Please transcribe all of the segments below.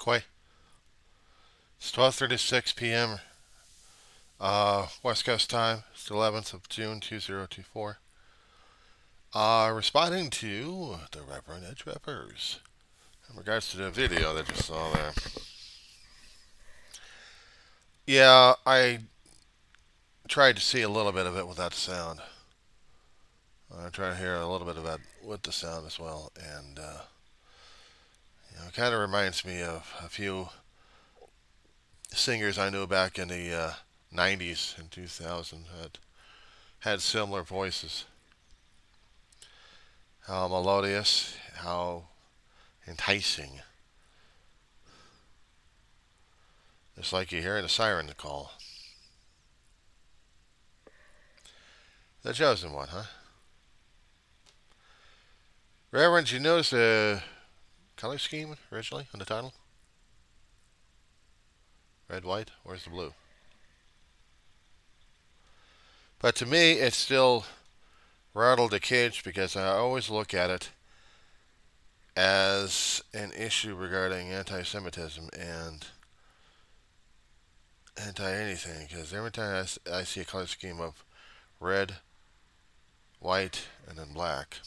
Quay. It's 12:36 p.m. West Coast time. It's the 11th of June 2024. Responding to the Reverend Edge Peppers in regards to the video that you saw there. Yeah, I tried to see a little bit of it without sound. I tried to hear a little bit of it with the sound as well, and it kind of reminds me of a few singers I knew back in the 90s and 2000 that had similar voices. How melodious, how enticing. It's like you're hearing a siren call. The Chosen One, huh? Reverend, did you notice the color scheme originally on the title? Red, white, where's the blue? But to me, it's still rattled the cage because I always look at it as an issue regarding anti Semitism and anti anything. Because every time I see a color scheme of red, white, and then black,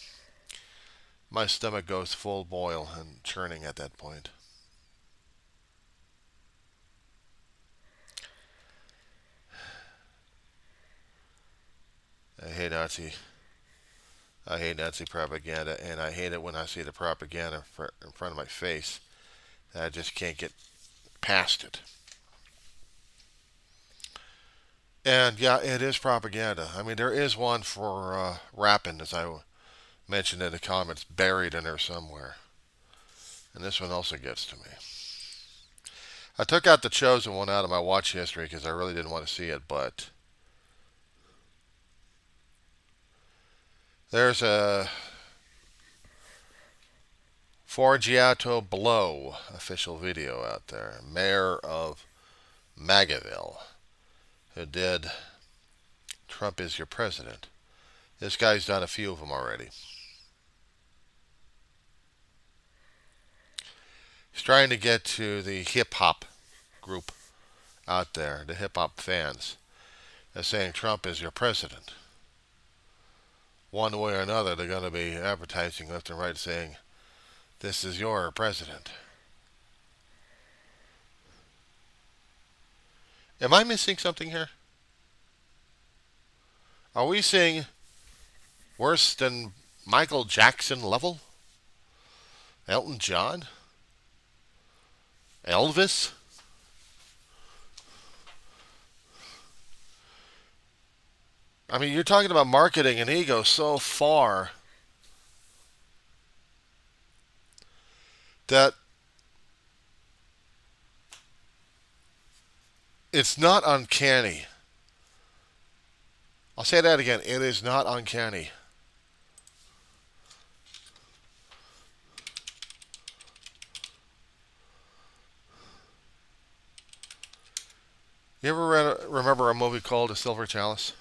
my stomach goes full boil and churning at that point. I hate Nazi. I hate Nazi propaganda, and I hate it when I see the propaganda in front of my face. I just can't get past it. And yeah, it is propaganda. I mean, there is one for rapping, as I mentioned in the comments, buried in there somewhere. And this one also gets to me. I took out the Chosen One out of my watch history because I really didn't want to see it, but there's a Forgiato Blow official video out there, mayor of Magaville, who did Trump is Your President. This guy's done a few of them already. He's trying to get to the hip hop group out there, the hip hop fans, as saying Trump is your president. One way or another, they're going to be advertising left and right saying, this is your president. Am I missing something here? Are we seeing worse than Michael Jackson level? Elton John? Elvis? I mean, you're talking about marketing and ego so far that it's not uncanny. I'll say that again. It is not uncanny. You ever remember a movie called The Silver Chalice?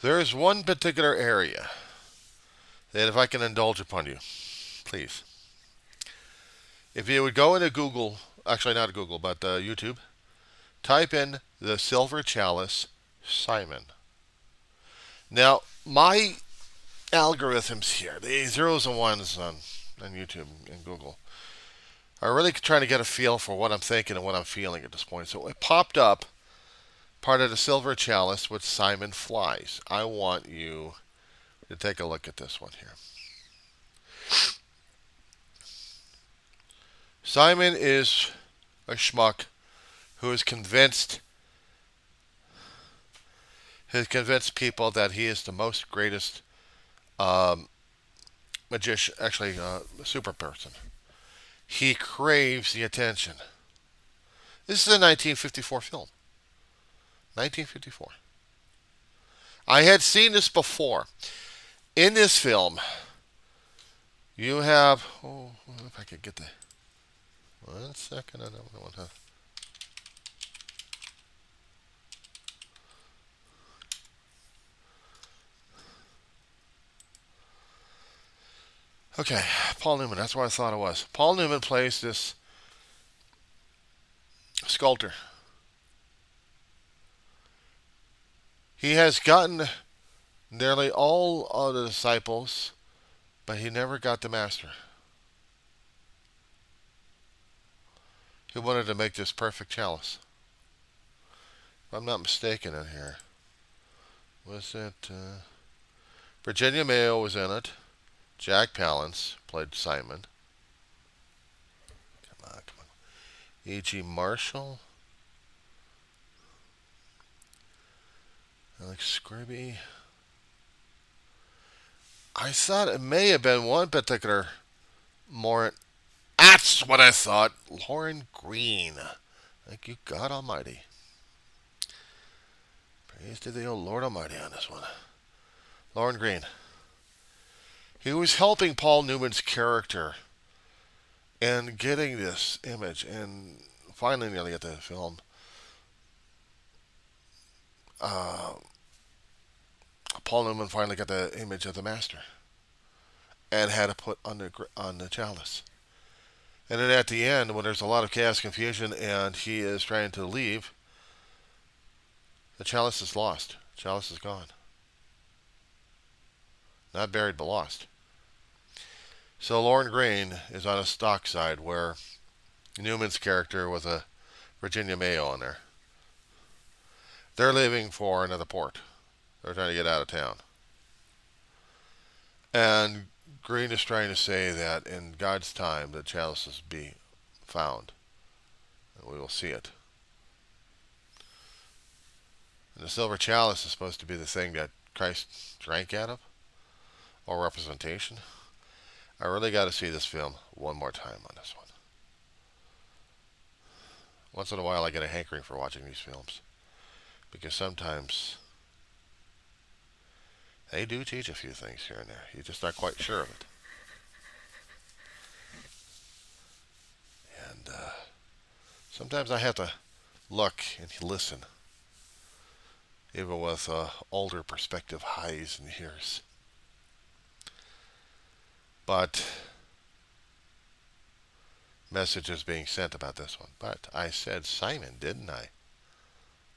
There is one particular area that, if I can indulge upon you, please. If you would go into Google, actually not Google, but YouTube, type in The Silver Chalice Simon. Now, my algorithms here, the zeros and ones on YouTube and Google, are really trying to get a feel for what I'm thinking and what I'm feeling at this point. So it popped up part of the Silver Chalice with Simon Flies. I want you to take a look at this one here. Simon is a schmuck who has convinced people that he is the most greatest magician, actually super person. He craves the attention. This is a 1954 film. 1954. I had seen this before. In this film, you have. Oh, if I could get the. 1 second. I don't want to. Okay, Paul Newman. That's what I thought it was. Paul Newman plays this sculptor. He has gotten nearly all of the disciples, but he never got the master. He wanted to make this perfect chalice. If I'm not mistaken in here. Was it Virginia Mayo was in it. Jack Palance played Simon. Come on, come on. E.G. Marshall. Alex Scribby. I thought it may have been one particular more. That's what I thought. Lauren Green. Thank you, God Almighty. Praise to the old Lord Almighty on this one. Lauren Green. He was helping Paul Newman's character and getting this image, and finally nearly at the film. Uh, Paul Newman finally got the image of the master and had to put on the chalice. And then at the end, when there's a lot of chaos, confusion, and he is trying to leave, the chalice is lost. The chalice is gone. Not buried, but lost. So Lauren Green is on a stock side where Newman's character was a Virginia Mayo on there. They're leaving for another port. They're trying to get out of town. And Green is trying to say that in God's time the chalice will be found. And we will see it. And the silver chalice is supposed to be the thing that Christ drank out of, or representation. I really got to see this film one more time on this one. Once in a while I get a hankering for watching these films, because sometimes they do teach a few things here and there. You're just not quite sure of it. And sometimes I have to look and listen, even with older perspective highs and years. But messages being sent about this one. But I said Simon, didn't I?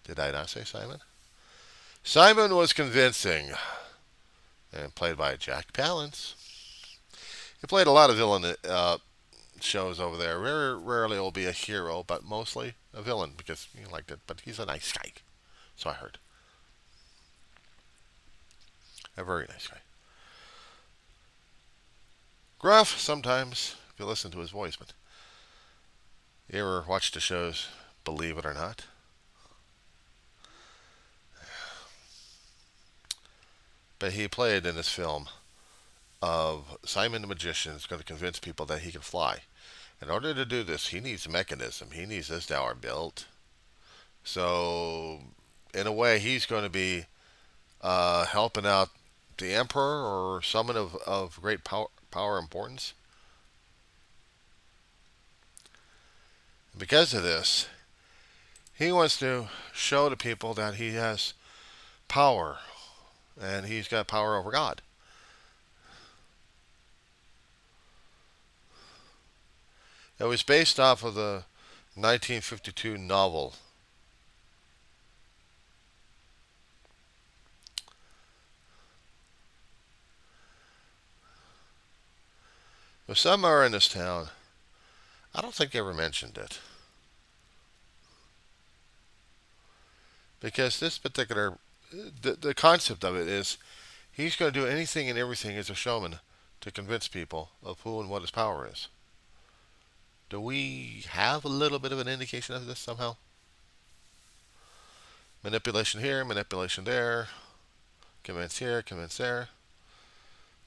Did I not say Simon? Simon was convincing, and played by Jack Palance. He played a lot of villain shows over there. Very rarely will be a hero, but mostly a villain because he liked it. But he's a nice guy, so I heard. A very nice guy. Gruff sometimes, if you listen to his voice, but you ever watch the shows Believe It or Not? But he played in this film of Simon the Magician is going to convince people that he can fly. In order to do this, he needs a mechanism. He needs this tower built. So, in a way, he's going to be helping out the emperor or someone of great power importance. Because of this, he wants to show to people that he has power, and he's got power over God. It was based off of the 1952 novel. But somewhere in this town, I don't think they ever mentioned it. Because this particular, the concept of it is he's going to do anything and everything as a showman to convince people of who and what his power is. Do we have a little bit of an indication of this somehow? Manipulation here, manipulation there, convince here, convince there,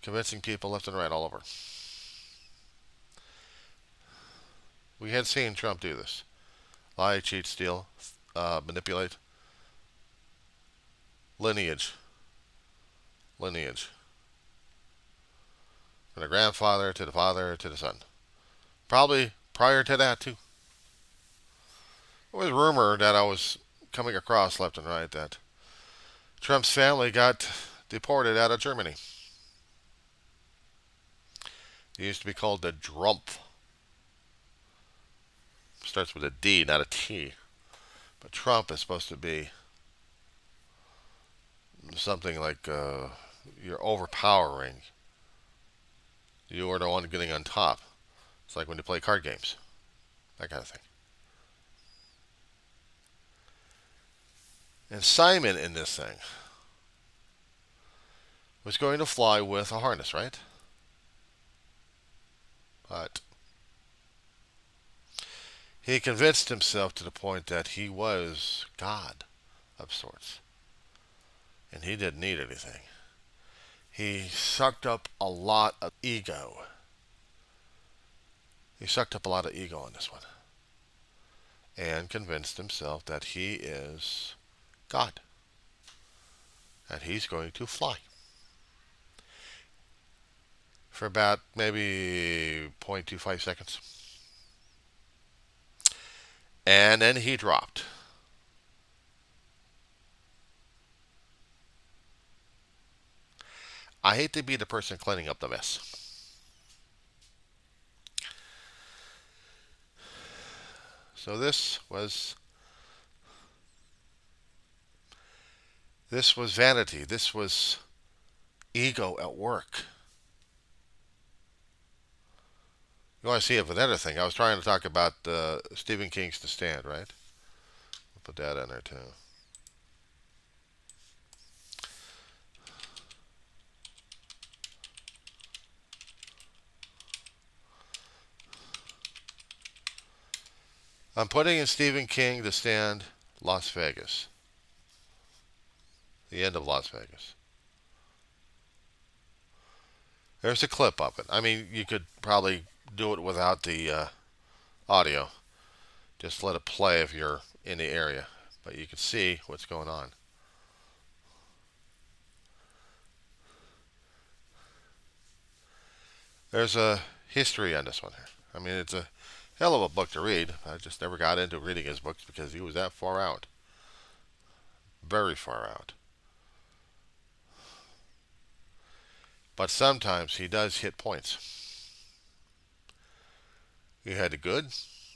convincing people left and right all over. We had seen Trump do this. Lie, cheat, steal, manipulate. Lineage. Lineage. From the grandfather to the father to the son. Probably prior to that, too. It was rumored that I was coming across left and right that Trump's family got deported out of Germany. It used to be called the Drumpf. Starts with a D, not a T. But Trump is supposed to be something like you're overpowering. You are the one getting on top. It's like when you play card games, that kind of thing. And Simon in this thing was going to fly with a harness, right? But he convinced himself to the point that he was God of sorts. And he didn't need anything. He sucked up a lot of ego. He sucked up a lot of ego on this one. And convinced himself that he is God. And he's going to fly. For about maybe 0.25 seconds. And then he dropped. I hate to be the person cleaning up the mess. So this was vanity. This was ego at work. You want to see another thing? I was trying to talk about Stephen King's The Stand, right? I'll put that in there too. I'm putting in Stephen King The Stand, Las Vegas. The end of Las Vegas. There's a clip of it. I mean, you could probably do it without the audio. Just let it play if you're in the area. But you can see what's going on. There's a history on this one here. I mean, it's a hell of a book to read. I just never got into reading his books because he was that far out. Very far out. But sometimes he does hit points. You had the good,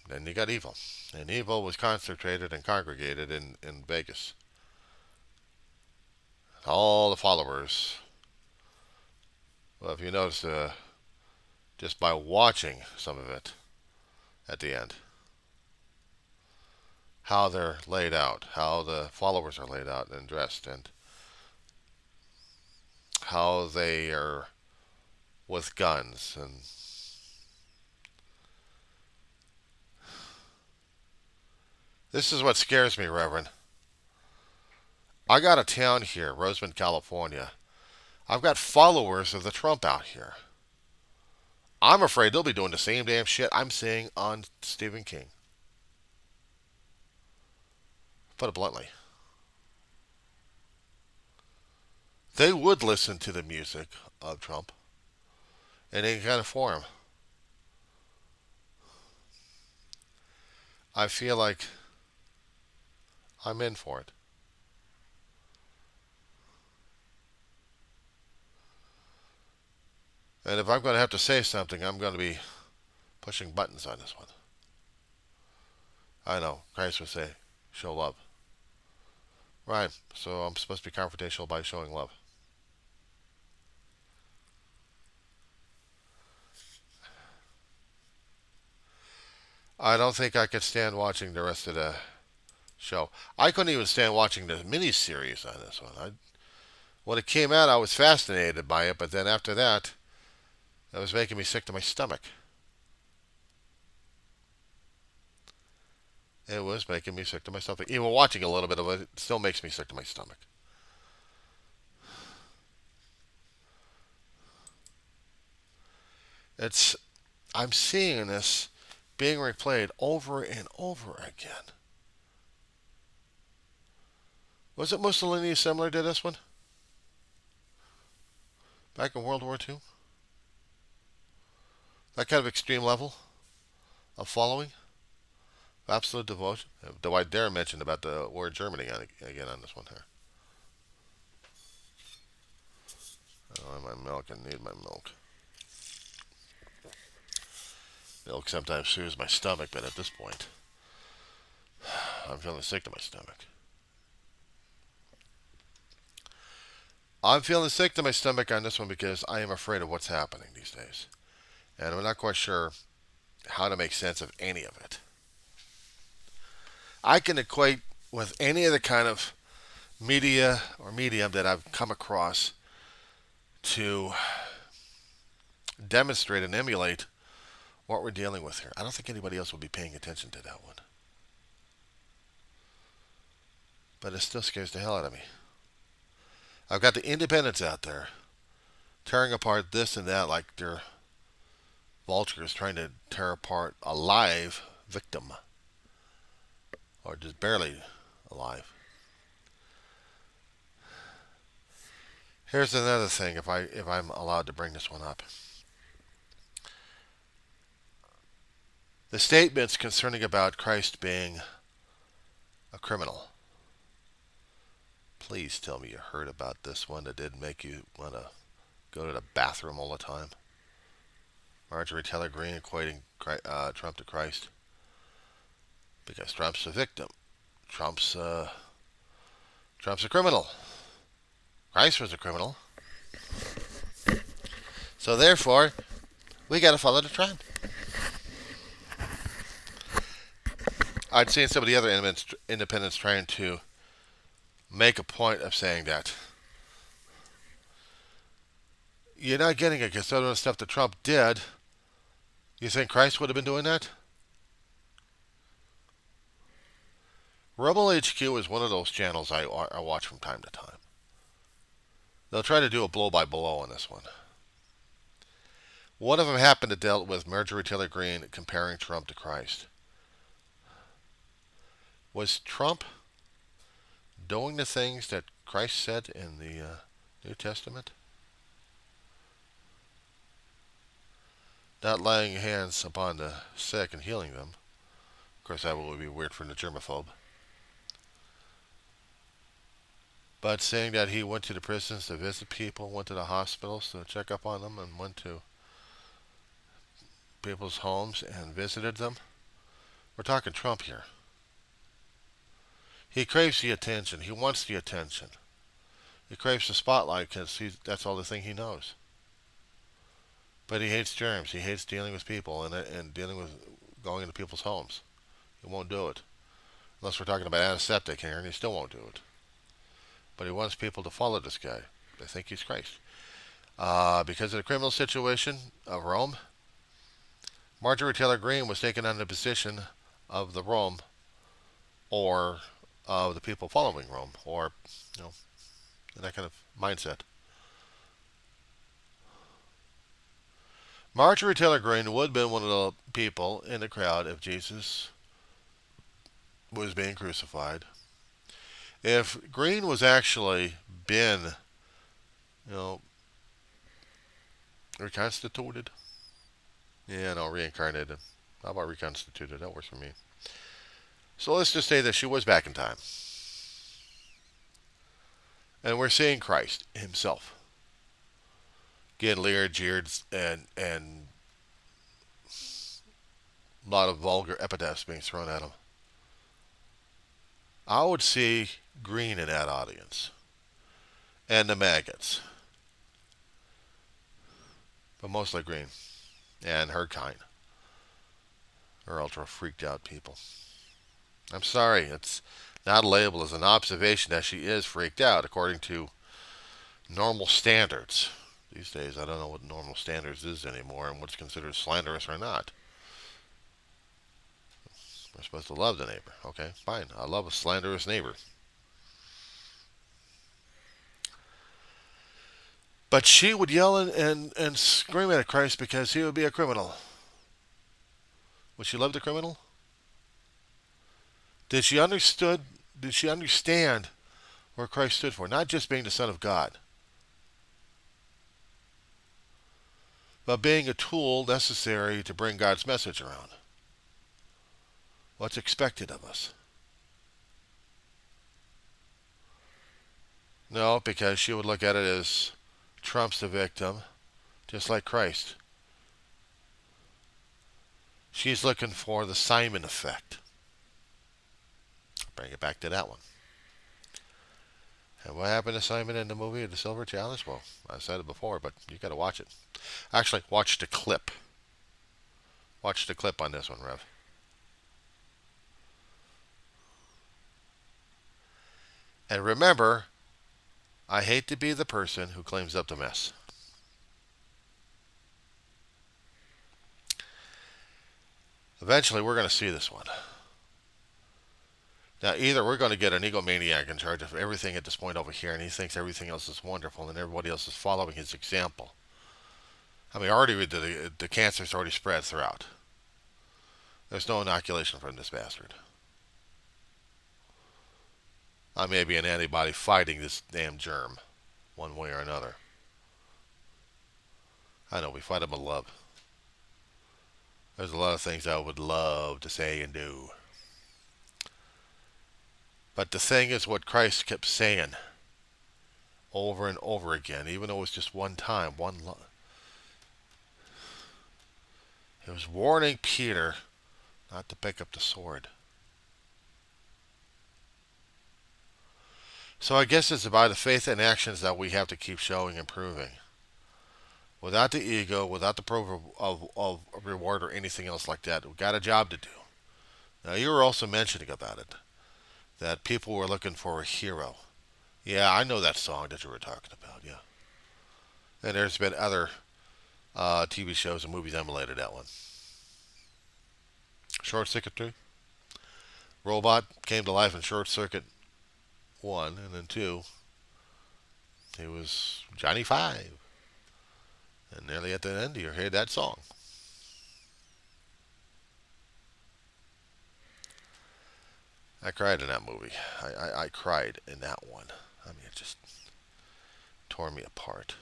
then you got evil. And evil was concentrated and congregated in Vegas. All the followers. Well, if you notice, just by watching some of it at the end, how they're laid out, how the followers are laid out and dressed, and how they are with guns. And this is what scares me, Reverend. I got a town here, Roseman, California. I've got followers of the Trump out here. I'm afraid they'll be doing the same damn shit I'm seeing on Stephen King. Put it bluntly. They would listen to the music of Trump in any kind of form. I feel like I'm in for it. And if I'm going to have to say something, I'm going to be pushing buttons on this one. I know. Christ would say, show love. Right. So I'm supposed to be confrontational by showing love. I don't think I could stand watching the rest of the show. I couldn't even stand watching the miniseries on this one. When it came out, I was fascinated by it, but then after that, it was making me sick to my stomach. It was making me sick to my stomach. Even watching a little bit of it, it still makes me sick to my stomach. It's I'm seeing this being replayed over and over again. Was it Mussolini similar to this one? Back in World War II? That kind of extreme level of following? Absolute devotion? Do I dare mention about the war in Germany again on this one here? Oh, my milk. I need my milk. Milk sometimes soothes my stomach, but at this point, I'm feeling sick to my stomach. I'm feeling sick to my stomach on this one because I am afraid of what's happening these days. And I'm not quite sure how to make sense of any of it. I can equate with any of the kind of media or medium that I've come across to demonstrate and emulate what we're dealing with here. I don't think anybody else will be paying attention to that one. But it still scares the hell out of me. I've got the independents out there tearing apart this and that like they're vultures trying to tear apart a live victim. Or just barely alive. Here's another thing, if I'm allowed to bring this one up. The statements concerning about Christ being a criminal. Please tell me you heard about this one that didn't make you want to go to the bathroom all the time. Marjorie Taylor Greene equating Trump to Christ. Because Trump's a victim. Trump's a criminal. Christ was a criminal. So therefore, we got to follow the trend. I'd seen some of the other independents trying to make a point of saying that you're not getting it because some of the stuff that Trump did. You think Christ would have been doing that? Rebel HQ is one of those channels I watch from time to time. They'll try to do a blow by blow on this one. One of them happened to deal with Marjorie Taylor Greene comparing Trump to Christ. Was Trump doing the things that Christ said in the New Testament? Not laying hands upon the sick and healing them. Of course, that would be weird for the germaphobe. But saying that he went to the prisons to visit people, went to the hospitals to check up on them, and went to people's homes and visited them. We're talking Trump here. He craves the attention. He wants the attention. He craves the spotlight because that's all the thing he knows. But he hates germs. He hates dealing with people and dealing with going into people's homes. He won't do it. Unless we're talking about antiseptic here, and he still won't do it. But he wants people to follow this guy. They think he's Christ. Because of the criminal situation of Rome, Marjorie Taylor Greene was taken on the position of the Rome, or of the people following Rome, or in that kind of mindset. Marjorie Taylor Greene would have been one of the people in the crowd if Jesus was being crucified. If Greene was actually been, reconstituted. Yeah, no, reincarnated. How about reconstituted? That works for me. So let's just say that she was back in time. And we're seeing Christ himself getting leered, jeered, and a lot of vulgar epithets being thrown at him. I would see Greene in that audience. And the maggots. But mostly Greene. And her kind. Her ultra freaked out people. I'm sorry, it's not a label, it's an observation that she is freaked out according to normal standards. These days, I don't know what normal standards is anymore and what's considered slanderous or not. We're supposed to love the neighbor. Okay, fine. I love a slanderous neighbor. But she would yell and scream at Christ because he would be a criminal. Would she love the criminal? Did she understand what Christ stood for? Not just being the Son of God, but being a tool necessary to bring God's message around. What's expected of us? No, because she would look at it as Trump's the victim, just like Christ. She's looking for the Simon effect. Bring it back to that one. And what happened to Simon in the movie The Silver Chalice? Well, I said it before, but you got to watch it. Actually, watch the clip. Watch the clip on this one, Rev. And remember, I hate to be the person who cleans up the mess. Eventually, we're going to see this one. Now, either we're going to get an egomaniac in charge of everything at this point over here, and he thinks everything else is wonderful, and everybody else is following his example. I mean, already the cancer's already spread throughout. There's no inoculation from this bastard. I may be an antibody fighting this damn germ, one way or another. I know, we fight him with love. There's a lot of things I would love to say and do. But the thing is what Christ kept saying over and over again, even though it was just one time, he was warning Peter not to pick up the sword. So I guess it's about the faith and actions that we have to keep showing and proving. Without the ego, without the proof of reward or anything else like that, we've got a job to do. Now, you were also mentioning about it, that people were looking for a hero. Yeah, I know that song that you were talking about, yeah. And there's been other TV shows and movies emulated that one. Short Circuit 2. Robot came to life in Short Circuit 1, and then 2, he was Johnny 5. And nearly at the end, you heard that song. I cried in that movie. I cried in that one. I mean, it just tore me apart.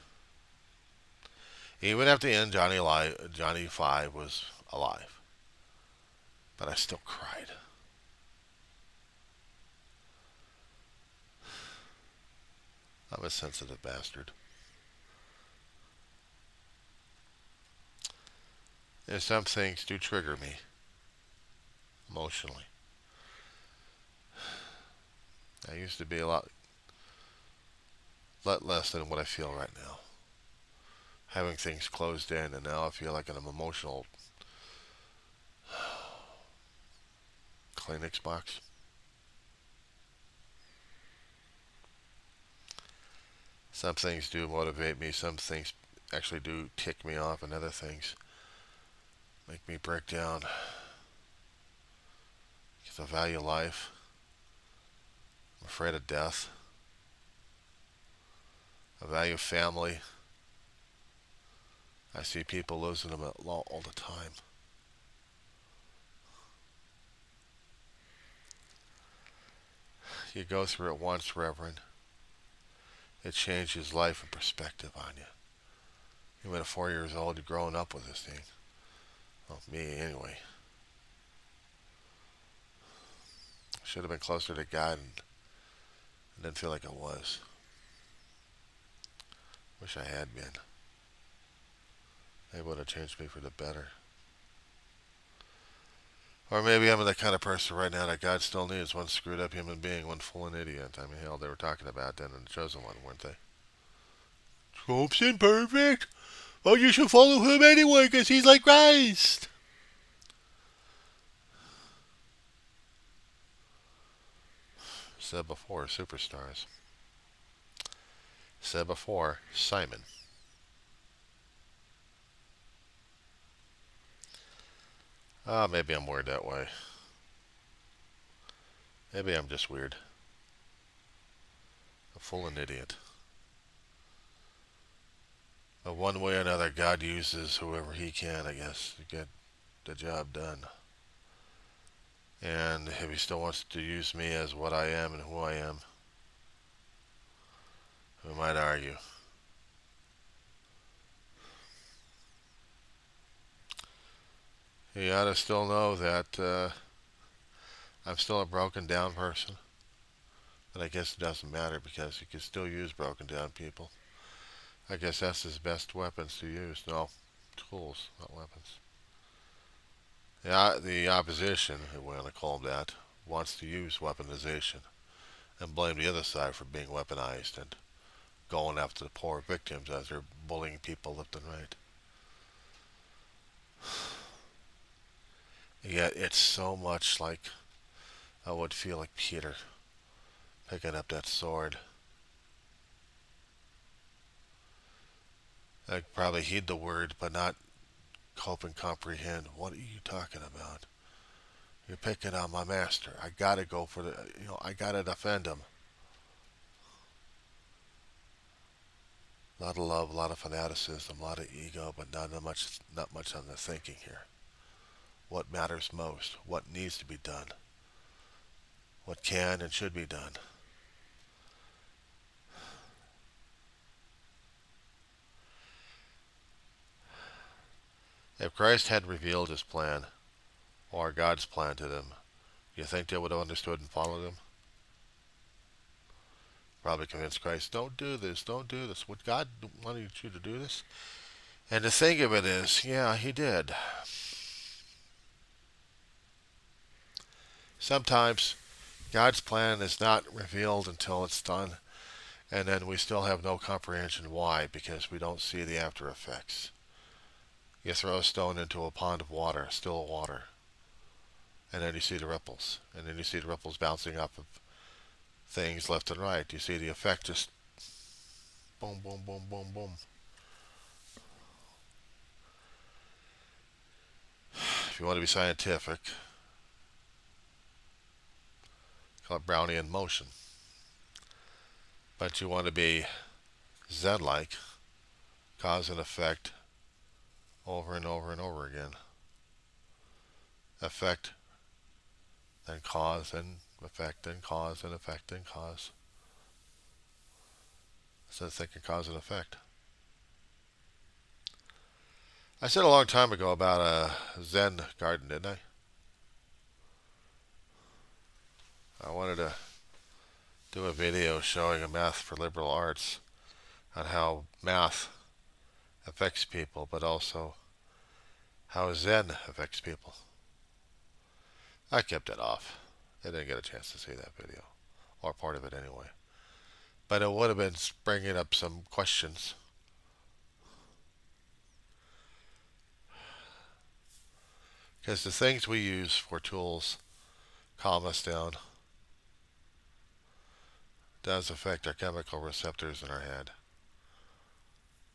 Even at the end, Johnny 5 was alive. But I still cried. I'm a sensitive bastard. And some things do trigger me emotionally. I used to be a lot less than what I feel right now. Having things closed in, and now I feel like an emotional Kleenex box. Some things do motivate me. Some things actually do tick me off, and other things make me break down. Because I value life. I'm afraid of death. I value family. I see people losing them all the time. You go through it once, Reverend. It changes life and perspective on you. Even at 4 years old, you're growing up with this thing. Well, me anyway. Should have been closer to God, and didn't feel like I was. Wish I had been. Maybe it would have changed me for the better. Or maybe I'm the kind of person right now that God still needs one screwed up human being, one full an idiot. I mean, hell, they were talking about that in The Chosen One, weren't they? Trump's imperfect. Well, you should follow him anyway, because he's like Christ. Said before, superstars. Said before, Simon. Maybe I'm weird that way. Maybe I'm just weird. A fool and idiot. But one way or another, God uses whoever he can, I guess, to get the job done. And if he still wants to use me as what I am and who I am, we might argue. You ought to still know that I'm still a broken down person. But I guess it doesn't matter because he can still use broken down people. I guess that's his best weapons to use. No, tools, not weapons. The opposition, if we want to call them that, wants to use weaponization and blame the other side for being weaponized and going after the poor victims as they're bullying people left and right. Yet it's so much like I would feel like Peter picking up that sword. I'd probably heed the word, but not cope and comprehend. What are you talking about? You're picking on my master. I gotta go for I gotta defend him. A lot of love, a lot of fanaticism, a lot of ego, but not much on the thinking here. What matters most? What needs to be done? What can and should be done? If Christ had revealed his plan, or God's plan to them, do you think they would have understood and followed him? Probably convinced Christ, don't do this, don't do this. Would God wanted you to do this? And the thing of it is, yeah, he did. Sometimes God's plan is not revealed until it's done, and then we still have no comprehension why, because we don't see the after effects. You throw a stone into a pond of water, still water, and then you see the ripples, and then you see the ripples bouncing off of things left and right. You see the effect just boom, boom, boom, boom, boom. If you want to be scientific, call it Brownian motion. But you want to be Zen-like, cause and effect over and over and over again. Effect, then cause, then effect, then cause, then effect, then cause. Instead of thinking cause and effect. I said a long time ago about a Zen garden, didn't I? I wanted to do a video showing a math for liberal arts on how math affects people, but also how Zen affects people. I kept it off. They didn't get a chance to see that video, or part of it anyway. But it would have been bringing up some questions. Because the things we use for tools calm us down does affect our chemical receptors in our head.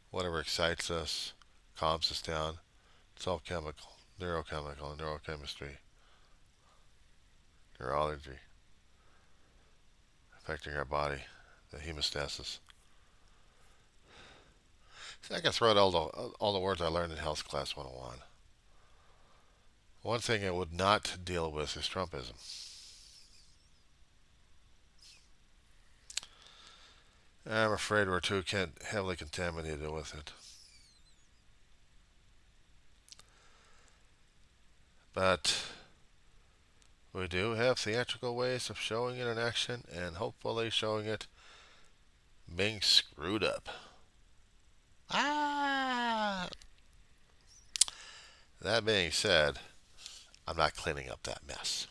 Whatever excites us, calms us down, it's all chemical, neurochemical, neurochemistry, neurology, affecting our body, the hemostasis. See, I can throw out all the words I learned in Health Class 101. One thing I would not deal with is Trumpism. I'm afraid we're too heavily contaminated with it. But we do have theatrical ways of showing it in action and hopefully showing it being screwed up. Ah! That being said, I'm not cleaning up that mess.